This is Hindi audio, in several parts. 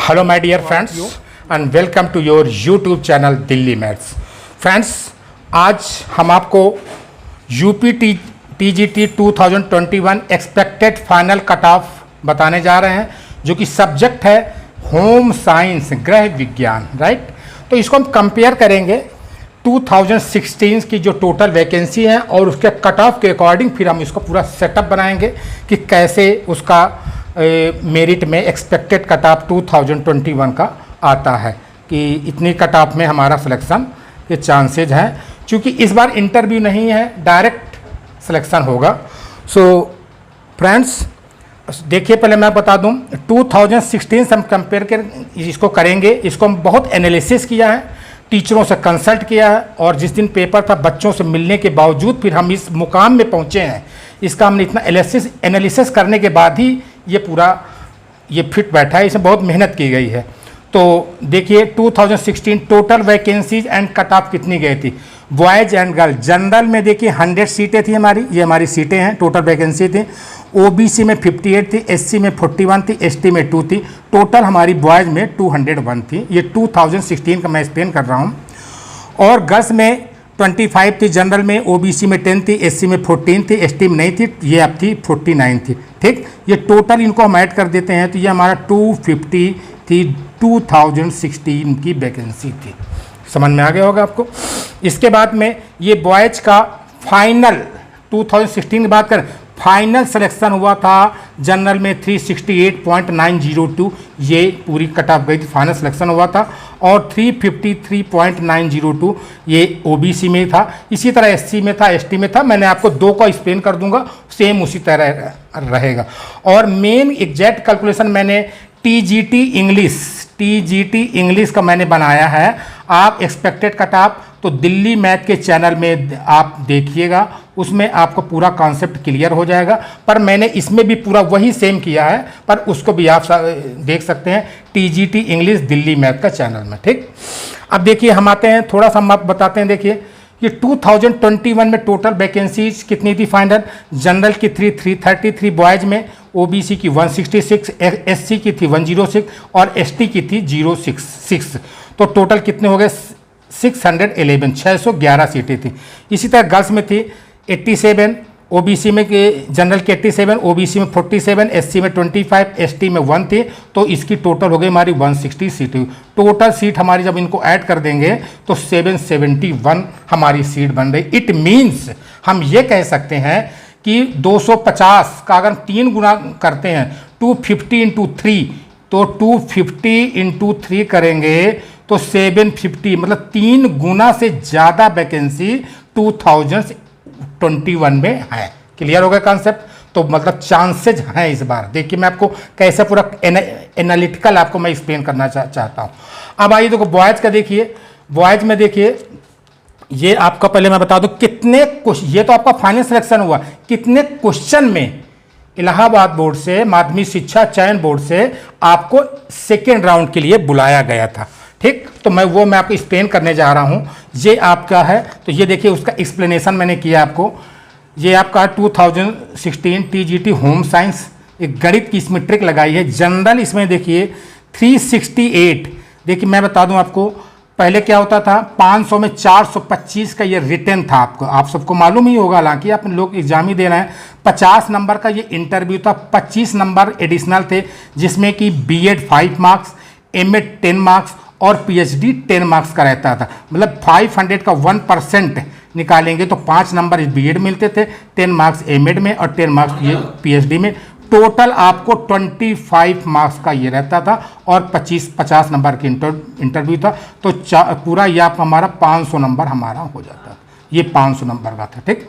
Hello my dear friends and welcome to your YouTube channel Delhi maths. Friends, आज हम आपको UP TGT 2021 expected final cut off बताने जा रहे हैं, जो कि सब्जेक्ट है होम साइंस, गृह विज्ञान, राइट। तो इसको हम कंपेयर करेंगे 2016 की जो टोटल वैकेंसी है और उसके कट ऑफ के अकॉर्डिंग फिर हम इसको पूरा सेटअप बनाएंगे कि कैसे उसका मेरिट में एक्सपेक्टेड कट ऑफ 2021 का आता है, कि इतनी कट ऑफ में हमारा सिलेक्शन के चांसेज हैं। क्योंकि इस बार इंटरव्यू नहीं है, डायरेक्ट सिलेक्शन होगा। सो फ्रेंड्स, देखिए, पहले मैं बता दूं 2016 से हम कंपेयर कर इसको करेंगे। इसको हम बहुत एनालिसिस किया है, टीचरों से कंसल्ट किया है, और जिस दिन पेपर था बच्चों से मिलने के बावजूद फिर हम इस मुकाम में पहुंचे हैं। इसका हमने इतना एनालिसिस करने के बाद ही ये पूरा फिट बैठा है, इसमें बहुत मेहनत की गई है। तो देखिए 2016 total vacancies and cut off कितनी गई थी। बॉयज एंड गर्ल जनरल में देखिए 100 सीटें थी हमारी, ये हमारी सीटें हैं, टोटल वैकेंसी थी। ओबीसी में 58 थी, एससी में 41 थी, एसटी में 2 थी। टोटल हमारी बॉयज़ में 201 थी। ये 2016 का मैं एक्सप्लेन कर रहा हूँ। और गर्ल्स में 25 थी, जनरल में, ओबीसी में 10 थी, एससी में 14 थी, एसटी में नहीं थी, ये अब थी 49 थी। ठीक, ये टोटल इनको हम ऐड कर देते हैं तो ये हमारा 250 थी, 2016 की वैकेंसी थी। समझ में आ गया होगा आपको। इसके बाद में ये बॉयज का फाइनल 2016 की बात करें, फाइनल सिलेक्शन हुआ था जनरल में 368.902, ये पूरी कट ऑफ गई थी, फाइनल सिलेक्शन हुआ था। और 353.902 ये ओबीसी में था। इसी तरह एससी में था, एसटी में था। मैंने आपको दो का एक्सप्लेन कर दूंगा, सेम उसी तरह रहेगा। और मेन एग्जैक्ट कैलकुलेशन मैंने टीजीटी इंग्लिश का मैंने बनाया है। आप एक्सपेक्टेड कट ऑफ तो दिल्ली मैथ के चैनल में आप देखिएगा, उसमें आपको पूरा कॉन्सेप्ट क्लियर हो जाएगा। पर मैंने इसमें भी पूरा वही सेम किया है, पर उसको भी आप देख सकते हैं टीजीटी इंग्लिश दिल्ली मैथ का चैनल में। ठीक, अब देखिए हम आते हैं, थोड़ा सा हम बताते हैं। देखिए ये 2021 में टोटल वैकेंसीज कितनी थी फाइनल। जनरल की 333 बॉयज़ में, ओबीसी की 166, एससी की थी 106 और एसटी की थी 066। तो टोटल कितने हो गए 611, 611 सीटें थी। इसी तरह गर्ल्स में थी 87, ओबीसी में जनरल की 87, ओबीसी में 47, एससी में 25, एसटी में 1 थी। तो इसकी टोटल हो गई हमारी 160 सीटें। टोटल सीट हमारी जब इनको ऐड कर देंगे तो 771 हमारी सीट बन रही। इट मीन्स हम ये कह सकते हैं कि 250 का अगर 3 गुना करते हैं 250 इंटू 3, तो 250 इंटू 3 करेंगे तो 750, मतलब 3 गुना से ज़्यादा वैकेंसी 2021 में है। क्लियर हो गया कॉन्सेप्ट। तो मतलब चांसेज हैं इस बार। देखिए मैं आपको कैसे पूरा एनालिटिकल आपको मैं एक्सप्लेन करना चाहता हूँ। अब आइए देखो बॉयज़ का। देखिए बॉयज़ में देखिए, ये आपका पहले मैं बता दूं कितने क्वेश्चन, ये तो आपका फाइनल सिलेक्शन हुआ, कितने क्वेश्चन में इलाहाबाद बोर्ड से, माध्यमिक शिक्षा चयन बोर्ड से आपको सेकेंड राउंड के लिए बुलाया गया था। ठीक, तो मैं आपको एक्सप्लेन करने जा रहा हूं। ये आपका है, तो ये देखिए उसका एक्सप्लेनेशन मैंने किया आपको। ये आपका 2016 टीजीटी होम साइंस, एक गणित की इसमें ट्रिक लगाई है। जनरल इसमें देखिए 368, देखिए मैं बता दूं आपको, पहले क्या होता था 500 में 425 का ये रिटर्न था। आप सबको मालूम ही होगा, हालांकि आप लोग एग्जाम ही दे रहे हैं। 50 नंबर का ये इंटरव्यू था, 25 नंबर एडिशनल थे, जिसमें कि बीएड 5 मार्क्स, एमएड 10 मार्क्स और पीएचडी 10 मार्क्स का रहता था। मतलब 500 का 1% निकालेंगे तो 5 नंबर बीएड मिलते थे, 10 मार्क्स एमएड में और 10 मार्क्स ये पीएचडी में। टोटल आपको 25 मार्क्स का ये रहता था और 50 नंबर की इंटरव्यू था। तो पूरा ये आप हमारा 500 नंबर हमारा हो जाता, ये 500 नंबर का था। ठीक,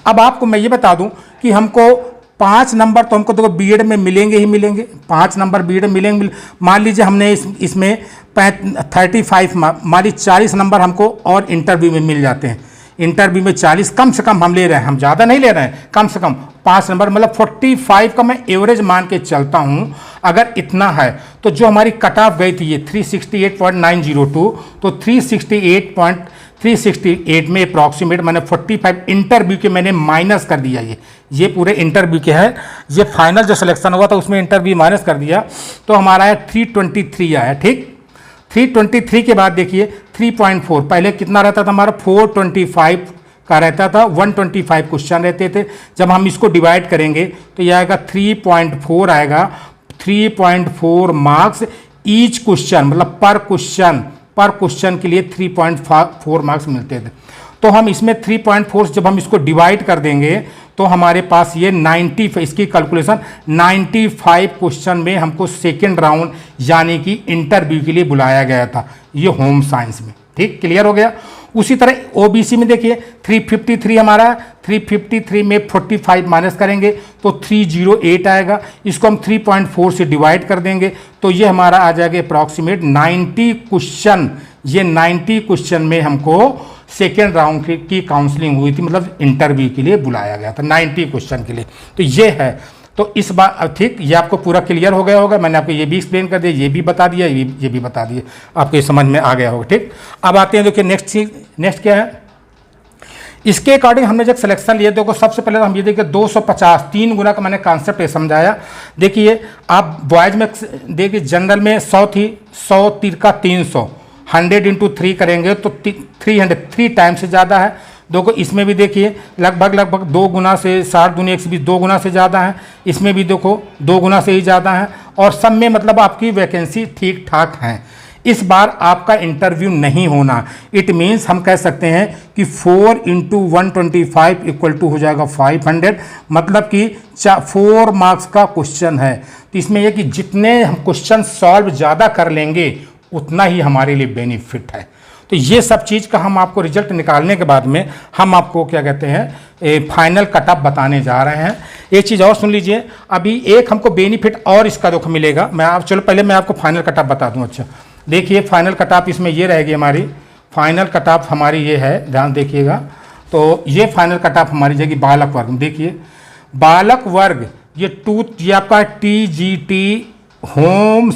अब आपको मैं ये बता दूं कि हमको 5 नंबर तो हमको देखो बीएड में मिलेंगे ही मिलेंगे, 5 नंबर बीएड में मिलेंगे। मान लीजिए हमने इसमें 35 मान लीजिए 40 नंबर हमको और इंटरव्यू में मिल जाते हैं। इंटरव्यू में 40 कम से कम हम ले रहे हैं, हम ज़्यादा नहीं ले रहे हैं, कम से कम 5 नंबर, मतलब 45 का मैं एवरेज मान के चलता हूँ। अगर इतना है तो जो हमारी कट ऑफ गई थी ये 368.902, तो 368 में अप्रॉक्सीमेट मैंने 45 इंटरव्यू के मैंने माइनस कर दिया। ये पूरे इंटरव्यू के हैं, ये फाइनल जो सिलेक्शन हुआ था उसमें इंटरव्यू माइनस कर दिया, तो हमारा आया 323 आया। ठीक, 323 के बाद देखिए 3.4, पहले कितना रहता था हमारा 425 का रहता था, 125 क्वेश्चन रहते थे। जब हम इसको डिवाइड करेंगे तो ये आएगा 3.4 आएगा, 3.4 मार्क्स ईच क्वेश्चन, मतलब पर क्वेश्चन के लिए 3.4 मार्क्स मिलते थे। तो हम इसमें 3.4 जब हम इसको डिवाइड कर देंगे तो हमारे पास ये 90, इसकी कैलकुलेशन 95 क्वेश्चन में हमको सेकेंड राउंड यानी कि इंटरव्यू के लिए बुलाया गया था, ये होम साइंस में। ठीक, क्लियर हो गया। उसी तरह ओबीसी में देखिए 353 हमारा, 353 में 45 माइनस करेंगे तो 308 आएगा। इसको हम 3.4 से डिवाइड कर देंगे तो ये हमारा आ जाएगा अप्रॉक्सीमेट 90 क्वेश्चन। ये 90 क्वेश्चन में हमको सेकेंड राउंड की काउंसलिंग हुई थी, मतलब इंटरव्यू के लिए बुलाया गया था 90 क्वेश्चन के लिए। तो ये है, तो इस बार ठीक, ये आपको पूरा क्लियर हो गया होगा। मैंने आपको ये भी एक्सप्लेन कर दिया, ये भी बता दिया, ये भी बता दिया, आपको ये समझ में आ गया होगा। ठीक, अब आते हैं देखिए नेक्स्ट चीज, नेक्स्ट क्या है, इसके अकॉर्डिंग हमने जब सिलेक्शन लिया, देखो सबसे पहले तो हम ये देखिए 250 3 गुना का मैंने कॉन्सेप्ट ये समझाया। देखिए आप बॉयज में देखिए जनरल में 100 थी, 100 तिरका 300, 100 इंटू 3 करेंगे तो 3 टाइम्स से ज़्यादा है। देखो इसमें भी देखिए लगभग 2 गुना से 60 दूनी 120, 2 गुना से ज़्यादा है। इसमें भी देखो 2 गुना से ही ज़्यादा है, और सब में मतलब आपकी वैकेंसी ठीक ठाक है। इस बार आपका इंटरव्यू नहीं होना, इट मीन्स हम कह सकते हैं कि 4 इंटू 125 इक्वल टू हो जाएगा 500, मतलब कि 4 मार्क्स का क्वेश्चन है। तो इसमें यह कि जितने हम क्वेश्चन सॉल्व ज़्यादा कर लेंगे उतना ही हमारे लिए बेनिफिट है। तो ये सब चीज़ का हम आपको रिजल्ट निकालने के बाद में हम आपको क्या कहते हैं फाइनल कट ऑफ बताने जा रहे हैं। एक चीज़ और सुन लीजिए, अभी एक हमको बेनिफिट और इसका दुख मिलेगा। चलो पहले मैं आपको फाइनल कट ऑफ बता दूं। अच्छा देखिए फाइनल कट ऑफ इसमें ये रहेगी, हमारी फाइनल कट ऑफ हमारी ये है, ध्यान देखिएगा। तो ये फाइनल कट ऑफ हमारी जाएगी बालक वर्ग में। देखिए बालक वर्ग ये आपका TGT होम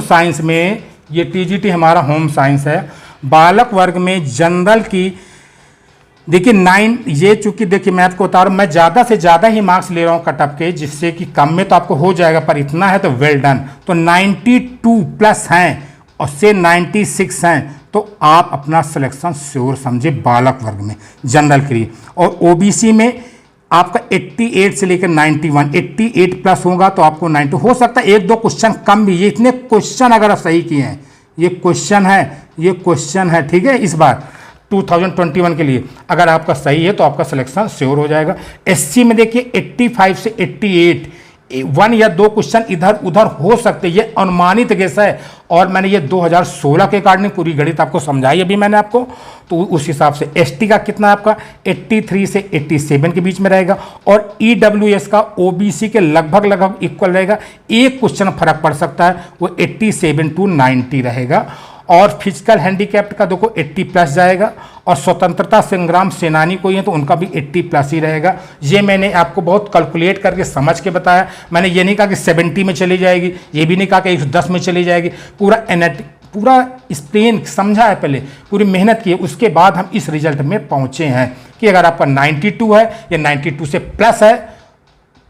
साइंस में ये TGT हमारा होम साइंस है। बालक वर्ग में जनरल की देखिए 9, ये चूंकि देखिए मैं आपको बता रहा हूँ, मैं ज़्यादा से ज़्यादा ही मार्क्स ले रहा हूँ कट ऑफ के, जिससे कि कम में तो आपको हो जाएगा, पर इतना है तो वेल डन। तो 92 प्लस हैं और से 96 हैं, तो आप अपना सिलेक्शन श्योर समझे बालक वर्ग में जनरल के लिए। और OBC में आपका 88 से लेकर 91, 88 प्लस होगा तो आपको 90 हो सकता है, 1-2 क्वेश्चन कम भी। ये इतने क्वेश्चन अगर आप सही किए हैं, ये क्वेश्चन है ठीक है। इस बार 2021 के लिए अगर आपका सही है तो आपका सिलेक्शन श्योर हो जाएगा। SC में देखिए 85 से 88, 1 या 2 क्वेश्चन इधर उधर हो सकते, ये अनुमानित गेस है। और मैंने ये 2016 के अकॉर्डिंग पूरी गणित आपको समझाई अभी मैंने आपको, तो उस हिसाब से ST का कितना आपका 83 से 87 के बीच में रहेगा, और EWS का OBC के लगभग इक्वल रहेगा। एक क्वेश्चन फर्क पड़ सकता है, वो 87 to 90 रहेगा। और फिजिकल हैंडीकैप्ट का देखो 80 प्लस जाएगा, और स्वतंत्रता संग्राम सेनानी कोई है तो उनका भी 80 प्लस ही रहेगा। ये मैंने आपको बहुत कैलकुलेट करके समझ के बताया। मैंने ये नहीं कहा कि 70 में चली जाएगी, ये भी नहीं कहा कि 110 में चली जाएगी। पूरा एक्सप्लेन समझा है, पहले पूरी मेहनत की है, उसके बाद हम इस रिजल्ट में पहुँचे हैं कि अगर आपका 92 है या 92 से प्लस है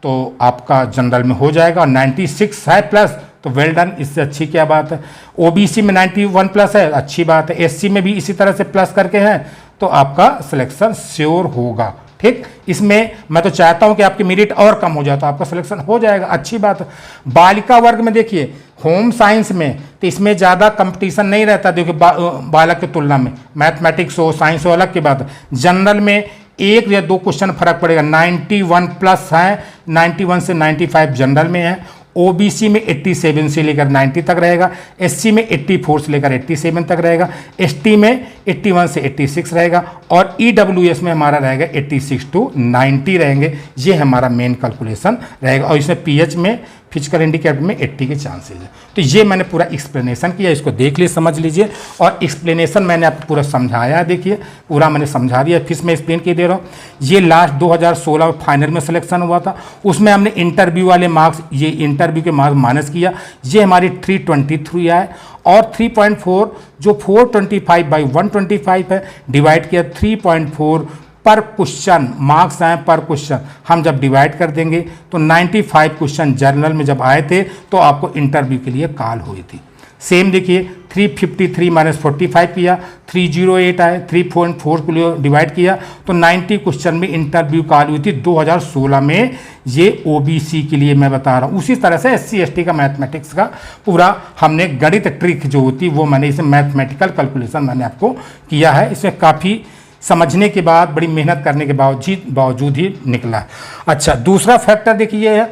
तो आपका जनरल में हो जाएगा, और 96 है प्लस तो वेल डन, इससे अच्छी क्या बात है। OBC में 91 प्लस है, अच्छी बात है। SC में भी इसी तरह से प्लस करके हैं तो आपका सिलेक्शन श्योर होगा। ठीक, इसमें मैं तो चाहता हूं कि आपकी मेरिट और कम हो जाए तो आपका सिलेक्शन हो जाएगा, अच्छी बात है। बालिका वर्ग में देखिए होम साइंस में तो इसमें ज़्यादा कंपटीशन नहीं रहता, देखिए बालक की तुलना में, मैथमेटिक्स हो साइंस हो अलग की बात है। जनरल में 1 या 2 क्वेश्चन फर्क पड़ेगा, 91 प्लस है, 91 से 95 जनरल में है। OBC में 87 से लेकर 90 तक रहेगा, SC में 84 से लेकर 87 तक रहेगा, ST में 81 से 86 रहेगा, और EWS में हमारा रहेगा 86 to 90 रहेंगे। ये हमारा मेन कैलकुलेशन रहेगा। और इसमें PH में फिजिकल हैंडीकैप में 80 के चांसेज है। तो ये मैंने पूरा एक्सप्लेनेशन किया, इसको देख लीजिए, समझ लीजिए। और एक्सप्लेनेशन मैंने आपको पूरा समझाया है, देखिए पूरा मैंने समझा दिया, फिर मैं एक्सप्लेन किए दे रहा हूँ। ये लास्ट 2016 में फाइनल में सिलेक्शन हुआ था, उसमें हमने इंटरव्यू वाले मार्क्स, ये इंटरव्यू के मार्क्स माइनस किया, ये हमारी 323 आए। और 3.4 जो 425/125 है, डिवाइड किया 3.4 पर क्वेश्चन मार्क्स आए पर क्वेश्चन। हम जब डिवाइड कर देंगे तो 95 क्वेश्चन जर्नल में जब आए थे तो आपको इंटरव्यू के लिए कॉल हुई थी। सेम देखिए 353 - 45 किया, 308 आए, 3.4 के लिए डिवाइड किया तो 90 क्वेश्चन में इंटरव्यू कॉल हुई थी 2016 में। ये ओबीसी के लिए मैं बता रहा हूँ। उसी तरह से SC ST का मैथमेटिक्स का पूरा हमने गणित ट्रिक जो होती वो मैंने इसे मैथमेटिकल कैलकुलेशन मैंने आपको किया है। इसमें काफ़ी समझने के बाद, बड़ी मेहनत करने के बावजूद ही निकला है। अच्छा, दूसरा फैक्टर देखिए है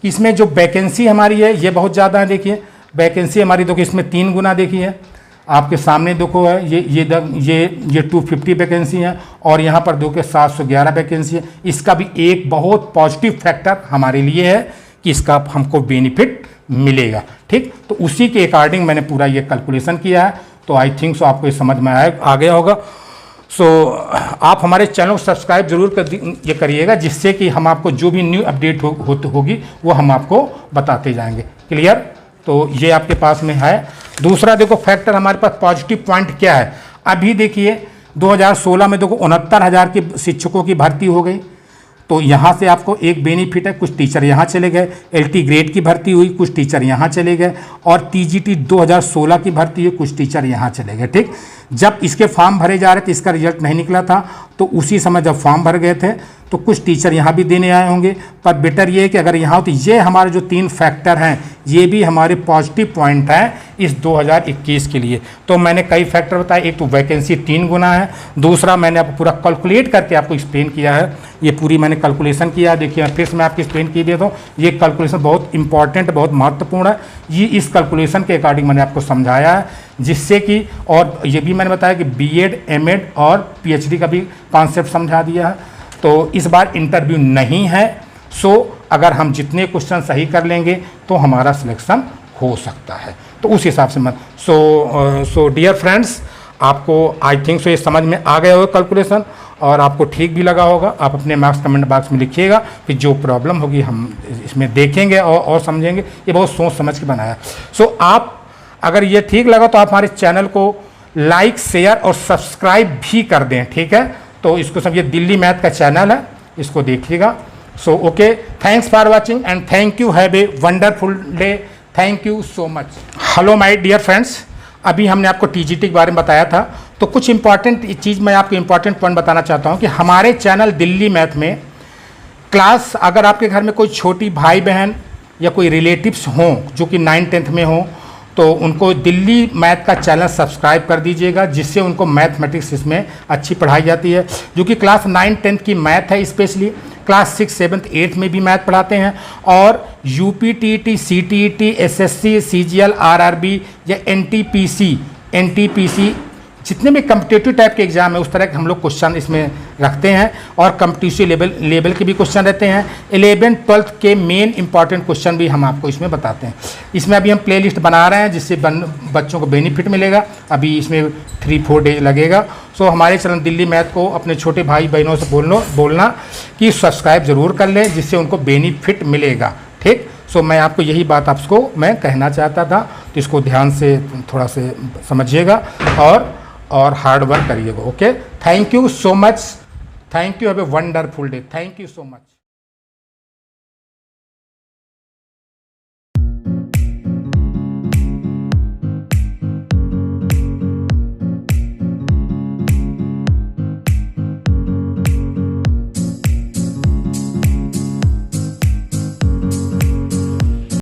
कि इसमें जो वैकेंसी हमारी है ये बहुत ज़्यादा है। देखिए वैकेंसी हमारी देखिए इसमें 3 गुना देखिए आपके सामने देखो है, ये 250 वैकेंसी है और यहाँ पर देखो 711 वैकेंसी है। इसका भी एक बहुत पॉजिटिव फैक्टर हमारे लिए है कि इसका हमको बेनिफिट मिलेगा। ठीक, तो उसी के अकॉर्डिंग मैंने पूरा ये कैलकुलेशन किया है। तो आई थिंक सो आपको ये समझ में आ गया होगा। सो आप हमारे चैनल को सब्सक्राइब जरूर ये करिएगा, जिससे कि हम आपको जो भी न्यू अपडेट होगी वो हम आपको बताते जाएंगे। क्लियर? तो ये आपके पास में है। दूसरा देखो फैक्टर हमारे पास पॉजिटिव पॉइंट क्या है। अभी देखिए 2016 में देखो 69,000 के शिक्षकों की भर्ती हो गई। तो यहाँ से आपको एक बेनिफिट है, कुछ टीचर यहाँ चले गए। LT ग्रेड की भर्ती हुई, कुछ टीचर यहाँ चले गए। और TGT 2016 की भर्ती हुई, कुछ टीचर यहाँ चले गए। ठीक, जब इसके फॉर्म भरे जा रहे थे, इसका रिजल्ट नहीं निकला था, तो उसी समय जब फॉर्म भर गए थे तो कुछ टीचर यहाँ भी देने आए होंगे। पर बेटर ये है कि अगर यहाँ हो तो ये हमारे जो 3 फैक्टर हैं ये भी हमारे पॉजिटिव पॉइंट हैं इस 2021 के लिए। तो मैंने कई फैक्टर बताए। एक तो वैकेंसी 3 गुना है, दूसरा मैंने आपको पूरा कैलकुलेट करके आपको एक्सप्लेन किया है। ये पूरी मैंने कैलकुलेशन किया, देखिए फिर से मैं आपको एक्सप्लेन किए देता हूँ। ये कैलकुलेशन बहुत इंपॉर्टेंट, बहुत महत्वपूर्ण है। ये इस कैलकुलेशन के अकॉर्डिंग मैंने आपको समझाया है, जिससे कि और ये भी मैंने बताया कि BEd MAd और PhD का भी कॉन्सेप्ट समझा दिया है। तो इस बार इंटरव्यू नहीं है। सो अगर हम जितने क्वेश्चन सही कर लेंगे तो हमारा सिलेक्शन हो सकता है। तो उस हिसाब से मत सो डियर फ्रेंड्स, आपको आई थिंक सो ये समझ में आ गया होगा कैलकुलेशन, और आपको ठीक भी लगा होगा। आप अपने मार्क्स कमेंट बॉक्स में लिखिएगा, फिर जो प्रॉब्लम होगी हम इसमें देखेंगे और समझेंगे। ये बहुत सोच समझ के बनाया। सो आप अगर ये ठीक लगा तो आप हमारे चैनल को लाइक, शेयर और सब्सक्राइब भी कर दें। ठीक है, तो इसको सब, ये दिल्ली मैथ का चैनल है, इसको देखिएगा। So okay, thanks for watching and thank you, have a wonderful day, thank you so much. Hello my dear friends, अभी हमने आपको TGT के बारे में बताया था, तो कुछ इंपॉर्टेंट चीज़ मैं आपको इंपॉर्टेंट पॉइंट बताना चाहता हूँ कि हमारे चैनल दिल्ली मैथ में क्लास, अगर आपके घर में कोई छोटी भाई बहन या कोई रिलेटिव्स हों जो कि 9th-10th में हों, तो उनको दिल्ली मैथ का चैनल सब्सक्राइब कर दीजिएगा, जिससे उनको मैथमेटिक्स इसमें अच्छी पढ़ाई जाती है। जो कि क्लास 9-10 की मैथ है, स्पेशली क्लास 6, 7, 8 में भी मैथ पढ़ाते हैं। और UP, TET, CTET, SSC, CGL, RRB या NTPC जितने भी कम्पिटिटिव टाइप के एग्जाम है उस तरह के हम लोग क्वेश्चन इसमें रखते हैं। और कम्पिटिटिव लेवल के भी क्वेश्चन रहते हैं। 11th-12th के मेन इंपॉर्टेंट क्वेश्चन भी हम आपको इसमें बताते हैं। इसमें अभी हम प्लेलिस्ट बना रहे हैं, जिससे बच्चों को बेनिफिट मिलेगा। अभी इसमें 3-4 डेज लगेगा। सो हमारे चैनल दिल्ली मैथ को अपने छोटे भाई बहनों से बोलना कि सब्सक्राइब ज़रूर कर लें, जिससे उनको बेनिफिट मिलेगा। ठीक, सो मैं आपको यही बात आपको मैं कहना चाहता था, तो इसको ध्यान से थोड़ा से समझिएगा और हार्ड वर्क करिएगा। Okay, thank you so much, thank you, have a wonderful day, thank you so much.